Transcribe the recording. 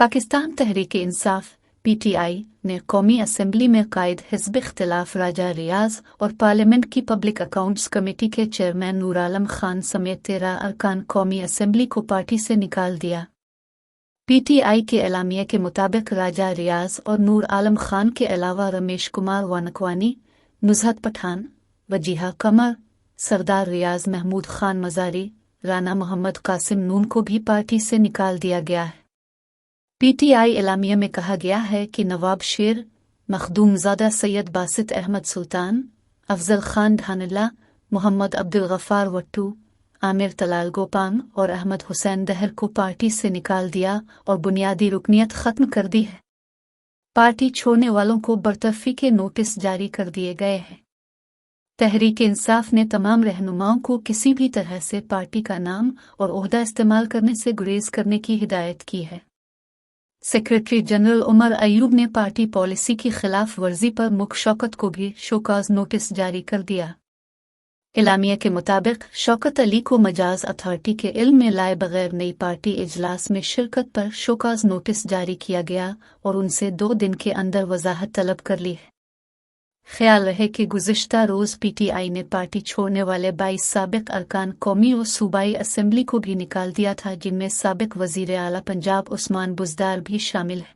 Pakistan Tehreek-e-Insaf (PTI) ने कौमी assembly में कायद हिज़्ब इख्तिलाफ राजा रियाज और पार्लियामेंट की पब्लिक अकाउंट्स कमेटी के चेयरमैन नूर आलम खान समेत 13 अरकान कौमी असम्बली को पार्टी से निकाल दिया। PTI के एलामिया के मुताबिक राजा रियाज और नूर आलम खान के अलावा रमेश कुमार वानकवानी, नुज़हत पठान, वजीहा कमर, सरदार रियाज महमूद खान मज़ारी, राना मोहम्मद कासिम नून को भी पार्टी से निकाल दिया गया है। PTI एलामिया में कहा गया है कि नवाब शेर, मखदूमज़ादा सैयद बासित अहमद सुल्तान, अफजल खान ढानल्ला, मोहम्मद अब्दुल गफ़ार वट्टू, आमिर तलाल गोपान और अहमद हुसैन दहर को पार्टी से निकाल दिया और बुनियादी रुकनियत ख़त्म कर दी है। पार्टी छोड़ने वालों को बरतरफी के नोटिस जारी कर दिए गए हैं। तहरीक-ए-इंसाफ ने तमाम रहनुमाओं को किसी भी तरह से पार्टी का नाम और ओहदा इस्तेमाल करने से गुरेज करने की हिदायत की है। सेक्रेटरी जनरल उमर अयूब ने पार्टी पॉलिसी की खिलाफ वर्जी पर मुख शौकत को भी शोकाज नोटिस जारी कर दिया। एलामिया के मुताबिक शौकत अली को मजाज अथॉरिटी के इल्म में लाए बगैर नई पार्टी इजलास में शिरकत पर शोकाज नोटिस जारी किया गया और उनसे 2 दिन के अंदर वजाहत तलब कर ली है। ख्याल रहे कि गुज़िश्ता रोज़ PTI ने पार्टी छोड़ने वाले 22 साबिक अरकान कौमी और सूबाई असम्बली को भी निकाल दिया था, जिनमें साबिक वज़ीर आला पंजाब उस्मान बुज़दार भी शामिल है।